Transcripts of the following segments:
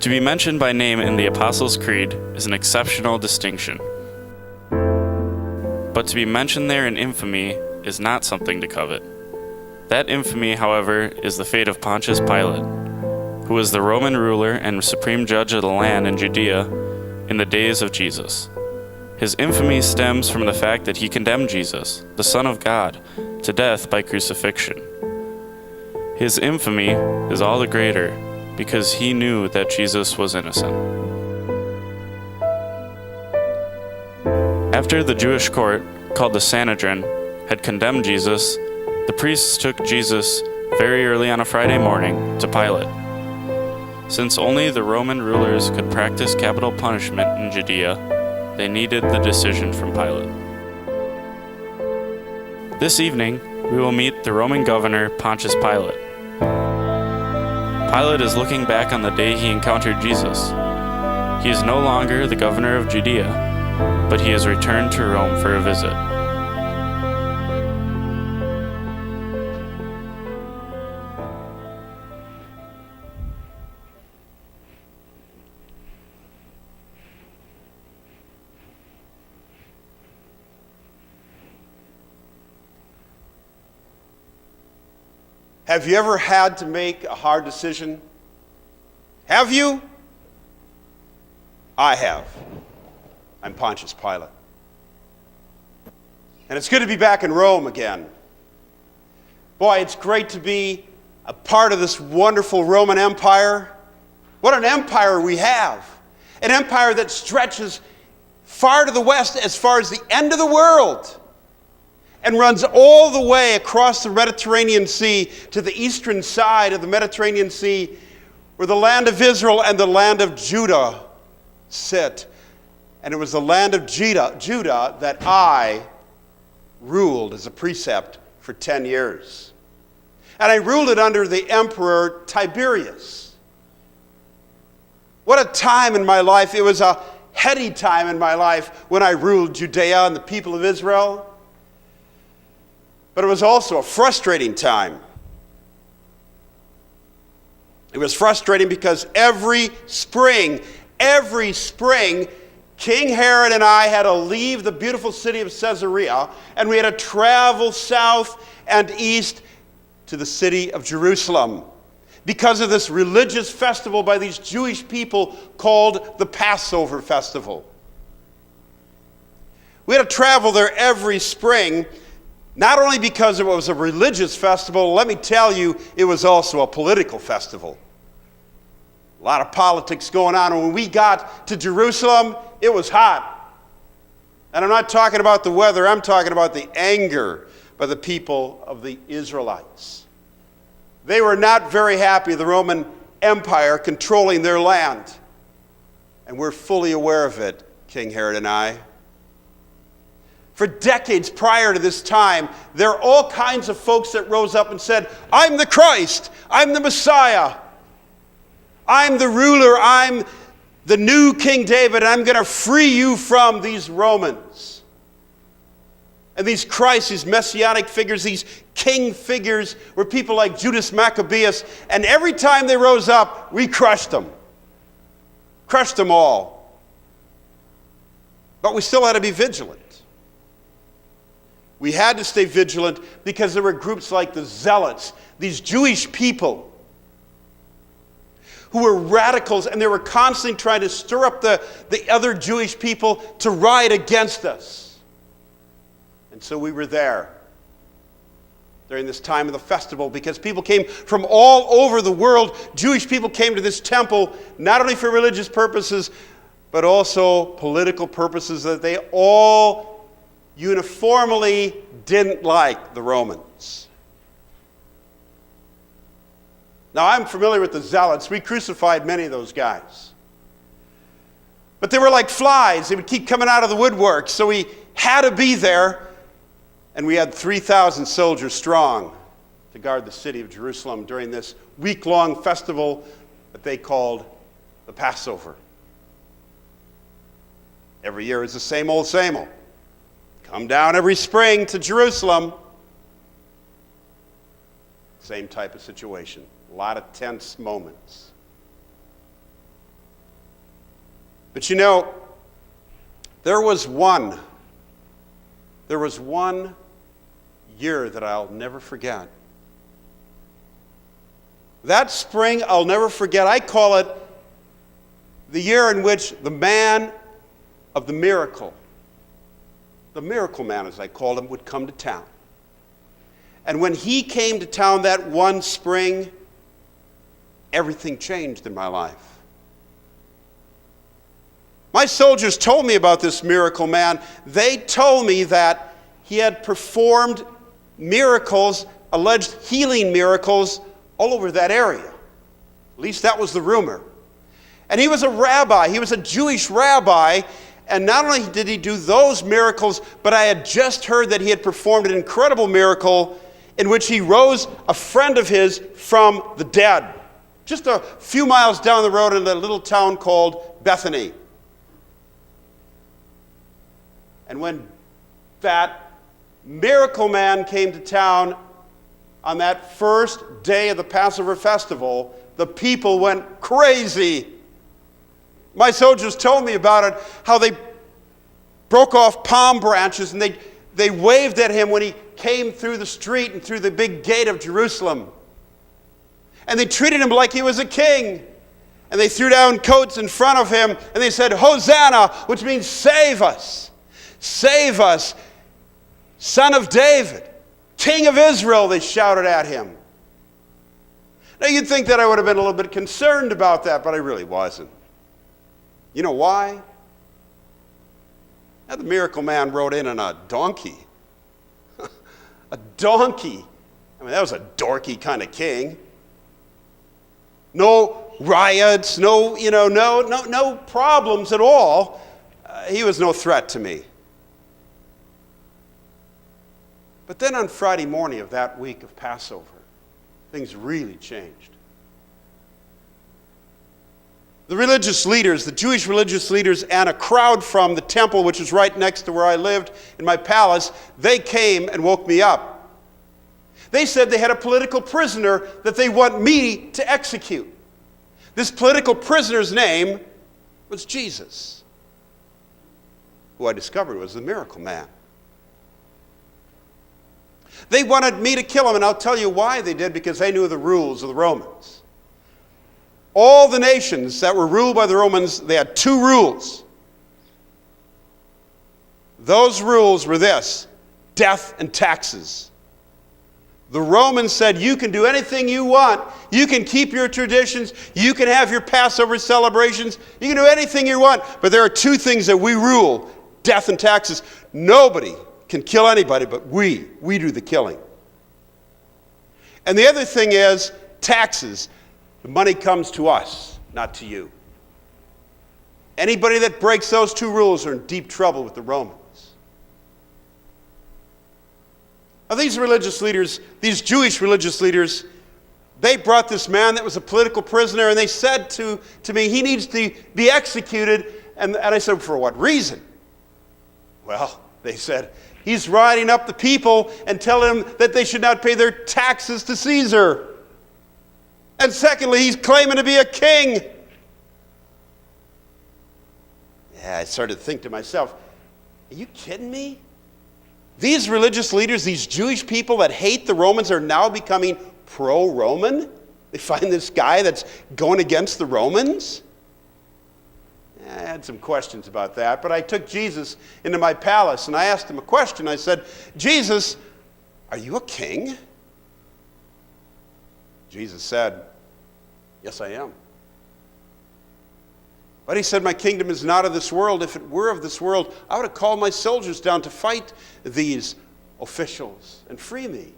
To be mentioned by name in the Apostles' Creed is an exceptional distinction. But to be mentioned there in infamy is not something to covet. That infamy, however, is the fate of Pontius Pilate, who was the Roman ruler and supreme judge of the land in Judea in the days of Jesus. His infamy stems from the fact that he condemned Jesus, the Son of God, to death by crucifixion. His infamy is all the greater because he knew that Jesus was innocent. After the Jewish court, called the Sanhedrin, had condemned Jesus, the priests took Jesus very early on a Friday morning to Pilate. Since only the Roman rulers could practice capital punishment in Judea, they needed the decision from Pilate. This evening, we will meet the Roman governor Pontius Pilate. Pilate is looking back on the day he encountered Jesus. He is no longer the governor of Judea, but he has returned to Rome for a visit. Have you ever had to make a hard decision? Have you? I have. I'm Pontius Pilate. And it's good to be back in Rome again. Boy, it's great to be a part of this wonderful Roman Empire. What an empire we have. An empire that stretches far to the west as far as the end of the world, and runs all the way across the Mediterranean Sea to the eastern side of the Mediterranean Sea, where the land of Israel and the land of Judah sit. And it was the land of Judah that I ruled as a precept for 10 years. And I ruled it under the Emperor Tiberius. What a time in my life. It was a heady time in my life when I ruled Judea and the people of Israel. But it was also a frustrating time. It was frustrating because every spring, King Herod and I had to leave the beautiful city of Caesarea, and we had to travel south and east to the city of Jerusalem because of this religious festival by these Jewish people called the Passover festival. We had to travel there every spring, not only because it was a religious festival, let me tell you, it was also a political festival. A lot of politics going on. And when we got to Jerusalem, it was hot. And I'm not talking about the weather, I'm talking about the anger by the people of the Israelites. They were not very happy, the Roman Empire controlling their land. And we're fully aware of it, King Herod and I. For decades prior to this time, there are all kinds of folks that rose up and said, I'm the Christ, I'm the Messiah, I'm the ruler, I'm the new King David, and I'm going to free you from these Romans. And these Christs, these messianic figures, these king figures, were people like Judas Maccabeus, and every time they rose up, we crushed them. Crushed them all. But we still had to be vigilant. We had to stay vigilant because there were groups like the Zealots, these Jewish people who were radicals, and they were constantly trying to stir up the other Jewish people to riot against us. And so we were there during this time of the festival because people came from all over the world. Jewish people came to this temple not only for religious purposes, but also political purposes, that they all uniformly didn't like the Romans. Now, I'm familiar with the Zealots. We crucified many of those guys. But they were like flies. They would keep coming out of the woodwork. So we had to be there. And we had 3,000 soldiers strong to guard the city of Jerusalem during this week-long festival that they called the Passover. Every year is the same old, same old. Come down every spring to Jerusalem. Same type of situation. A lot of tense moments. But you know, there was one year that I'll never forget. That spring I'll never forget. I call it the year in which the man of the miracle man as I called him, would come to town. And when he came to town that one spring, everything changed in my life. My soldiers told me about this miracle man. They told me that he had performed miracles, alleged healing miracles, all over that area. At least that was the rumor. And he was a rabbi. He was a Jewish rabbi. And not only did he do those miracles, but I had just heard that he had performed an incredible miracle in which he rose a friend of his from the dead. Just a few miles down the road in a little town called Bethany. And when that miracle man came to town on that first day of the Passover festival, the people went crazy. My soldiers told me about it, how they broke off palm branches and they waved at him when he came through the street and through the big gate of Jerusalem. And they treated him like he was a king. And they threw down coats in front of him and they said, "Hosanna," which means save us. Save us, Son of David, King of Israel, they shouted at him. Now you'd think that I would have been a little bit concerned about that, but I really wasn't. You know why? Now the miracle man rode in on a donkey. A donkey. I mean, that was a dorky kind of king. No riots, no problems at all. He was no threat to me. But then on Friday morning of that week of Passover, things really changed. The religious leaders, the Jewish religious leaders, and a crowd from the temple, which is right next to where I lived in my palace, they came and woke me up. They said they had a political prisoner that they want me to execute. This political prisoner's name was Jesus, who I discovered was the miracle man. They wanted me to kill him, and I'll tell you why they did, because they knew the rules of the Romans. All the nations that were ruled by the Romans, they had two rules. Those rules were this: death and taxes. The Romans said, you can do anything you want. You can keep your traditions. You can have your Passover celebrations. You can do anything you want. But there are two things that we rule: death and taxes. Nobody can kill anybody, but we do the killing. And the other thing is taxes. The money comes to us, not to you. Anybody that breaks those two rules are in deep trouble with the Romans. Now these religious leaders, these Jewish religious leaders, they brought this man that was a political prisoner, and they said to me, he needs to be executed. And I said, for what reason? Well, they said, he's riding up the people and telling them that they should not pay their taxes to Caesar. And secondly, he's claiming to be a king. Yeah, I started to think to myself, are you kidding me? These religious leaders, these Jewish people that hate the Romans, are now becoming pro-Roman? They find this guy that's going against the Romans? I had some questions about that, but I took Jesus into my palace and I asked him a question. I said, Jesus, are you a king? Jesus said, yes, I am. But he said, my kingdom is not of this world. If it were of this world, I would have called my soldiers down to fight these officials and free me.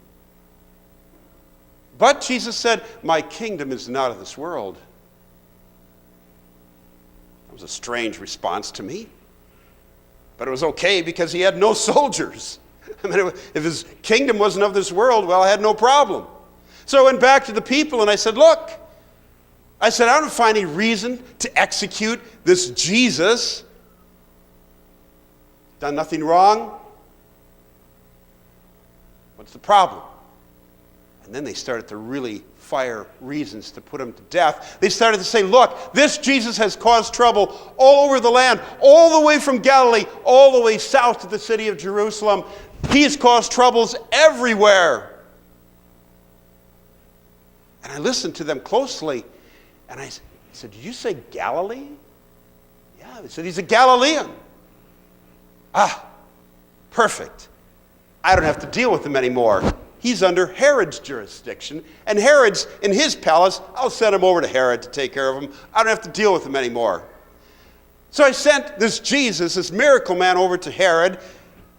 But Jesus said, my kingdom is not of this world. That was a strange response to me. But it was okay because he had no soldiers. I mean, if his kingdom wasn't of this world, well, I had no problem. So I went back to the people and I said, look, I don't find any reason to execute this Jesus. Done nothing wrong. What's the problem? And And then they started to really fire reasons to put him to death. They started to say, look, this Jesus has caused trouble all over the land, all the way from Galilee, all the way south to the city of Jerusalem. He has caused troubles everywhere. And I listened to them closely, and I said, did you say Galilee? Yeah, they said, he's a Galilean. Ah, perfect. I don't have to deal with him anymore. He's under Herod's jurisdiction, and Herod's in his palace. I'll send him over to Herod to take care of him. I don't have to deal with him anymore. So I sent this Jesus, this miracle man, over to Herod.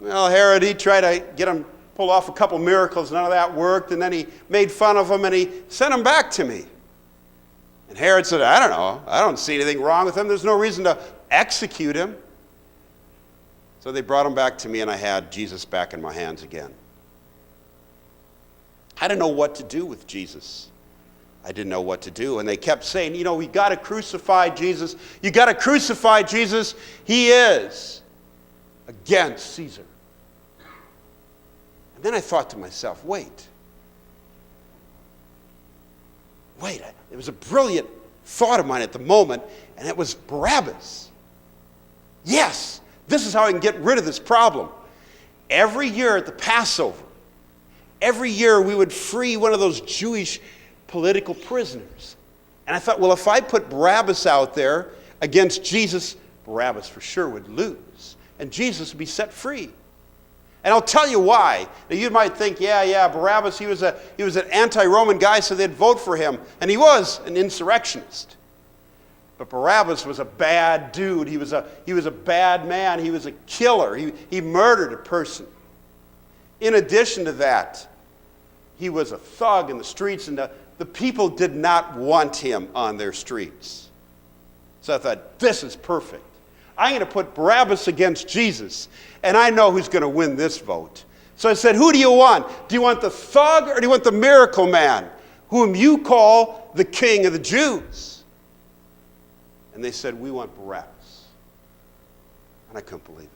Well, Herod, he tried to get him pull off a couple miracles. None of that worked, and then he made fun of him, and he sent him back to me. And Herod said, I don't know. I don't see anything wrong with him. There's no reason to execute him. So they brought him back to me, and I had Jesus back in my hands again. I didn't know what to do with Jesus. I didn't know what to do. And they kept saying, we got to crucify Jesus. You got to crucify Jesus. He is against Caesar. And then I thought to myself, wait. It was a brilliant thought of mine at the moment, and it was Barabbas. Yes, this is how I can get rid of this problem. Every year at the Passover, every year we would free one of those Jewish political prisoners. And I thought, well, if I put Barabbas out there against Jesus, Barabbas for sure would lose, and Jesus would be set free. And I'll tell you why. Now you might think, Barabbas, he was an anti-Roman guy, so they'd vote for him. And he was an insurrectionist. But Barabbas was a bad dude. He was a bad man. He was a killer. He murdered a person. In addition to that, he was a thug in the streets, and the people did not want him on their streets. So I thought, this is perfect. I'm going to put Barabbas against Jesus, and I know who's going to win this vote. So I said, who do you want? Do you want the thug, or do you want the miracle man, whom you call the King of the Jews? And they said, we want Barabbas. And I couldn't believe it.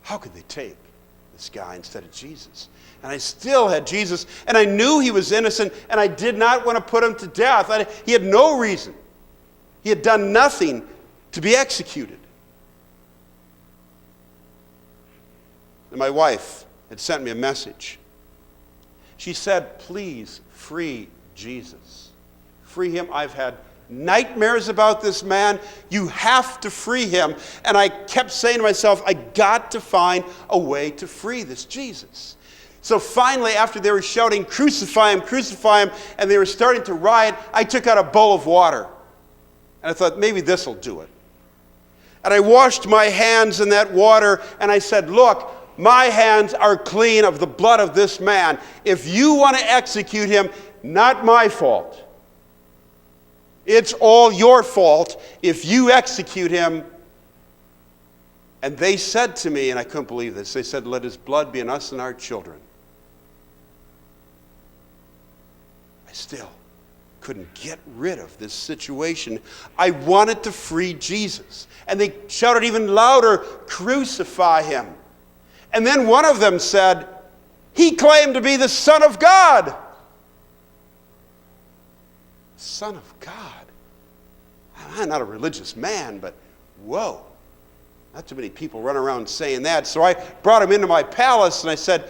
How could they take this guy instead of Jesus? And I still had Jesus, and I knew he was innocent, and I did not want to put him to death. He had no reason. He had done nothing to be executed. And my wife had sent me a message. She said, please free Jesus. Free him. I've had nightmares about this man. You have to free him. And I kept saying to myself, I got to find a way to free this Jesus. So finally, after they were shouting, crucify him, and they were starting to riot, I took out a bowl of water. And I thought, maybe this will do it. And I washed my hands in that water, and I said, look, my hands are clean of the blood of this man. If you want to execute him, not my fault. It's all your fault if you execute him. And they said to me, and I couldn't believe this, they said, let his blood be on us and our children. I still couldn't get rid of this situation. I wanted to free Jesus. And they shouted even louder, crucify him. And then one of them said, he claimed to be the Son of God. Son of God? I'm not a religious man, but whoa. Not too many people run around saying that. So I brought him into my palace and I said,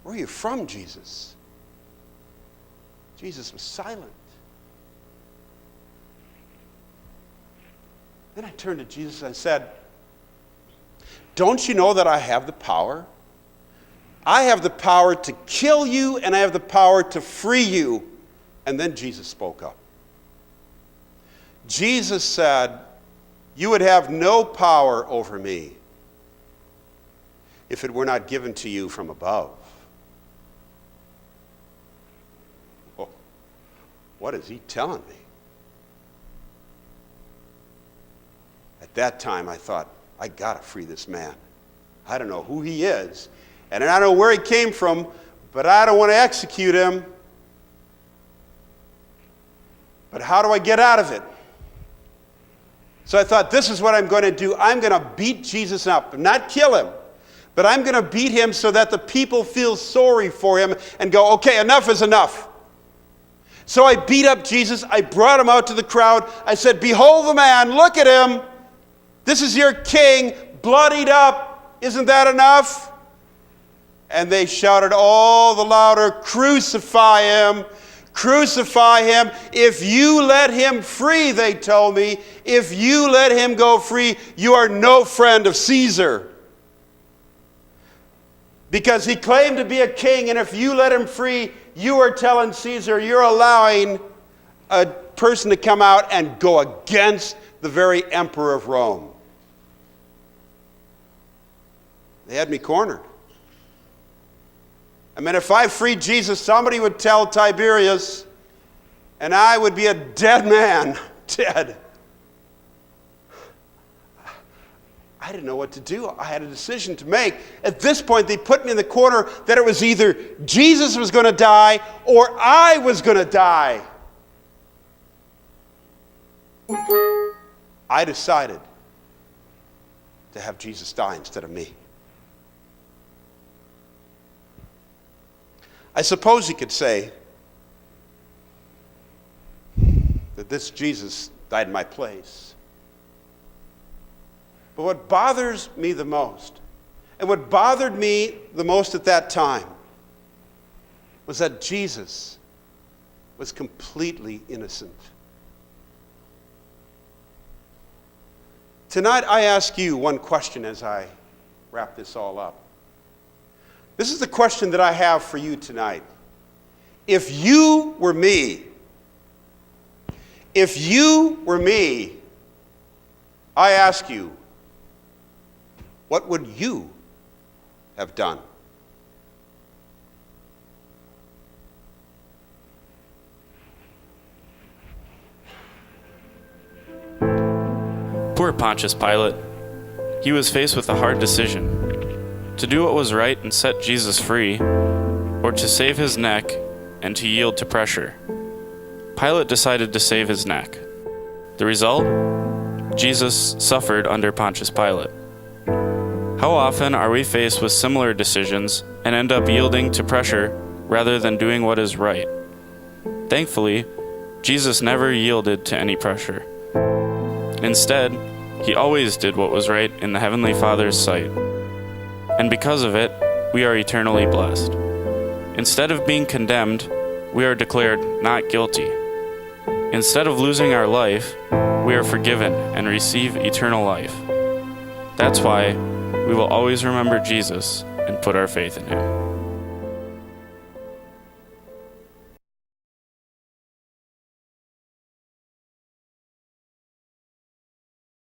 where are you from, Jesus? Jesus was silent. Then I turned to Jesus and I said, don't you know that I have the power? I have the power to kill you, and I have the power to free you. And then Jesus spoke up. Jesus said, you would have no power over me if it were not given to you from above. Oh, what is he telling me? At that time, I thought, I got to free this man. I don't know who he is, and I don't know where he came from, but I don't want to execute him. But how do I get out of it? So I thought, this is what I'm going to do. I'm going to beat Jesus up, not kill him, But I'm going to beat him so that the people feel sorry for him and go, okay, enough is enough. So I beat up Jesus. I brought him out to the crowd. I said, behold the man, look at him. This is your king, bloodied up. Isn't that enough? And they shouted all the louder, crucify him, crucify him. If you let him free, they told me, if you let him go free, you are no friend of Caesar. Because he claimed to be a king, and if you let him free, you are telling Caesar you're allowing a person to come out and go against the very emperor of Rome. They had me cornered. I mean, if I freed Jesus, somebody would tell Tiberius, and I would be a dead man, dead. I didn't know what to do. I had a decision to make. At this point, they put me in the corner that it was either Jesus was going to die or I was going to die. I decided to have Jesus die instead of me. I suppose you could say that this Jesus died in my place. But what bothers me the most, and what bothered me the most at that time, was that Jesus was completely innocent. Tonight, I ask you one question as I wrap this all up. This is the question that I have for you tonight. If you were me, I ask you, what would you have done? Poor Pontius Pilate. He was faced with a hard decision: to do what was right and set Jesus free, or to save his neck and to yield to pressure. Pilate decided to save his neck. The result? Jesus suffered under Pontius Pilate. How often are we faced with similar decisions and end up yielding to pressure rather than doing what is right? Thankfully, Jesus never yielded to any pressure. Instead, he always did what was right in the Heavenly Father's sight. And because of it, we are eternally blessed. Instead of being condemned, we are declared not guilty. Instead of losing our life, we are forgiven and receive eternal life. That's why we will always remember Jesus and put our faith in him.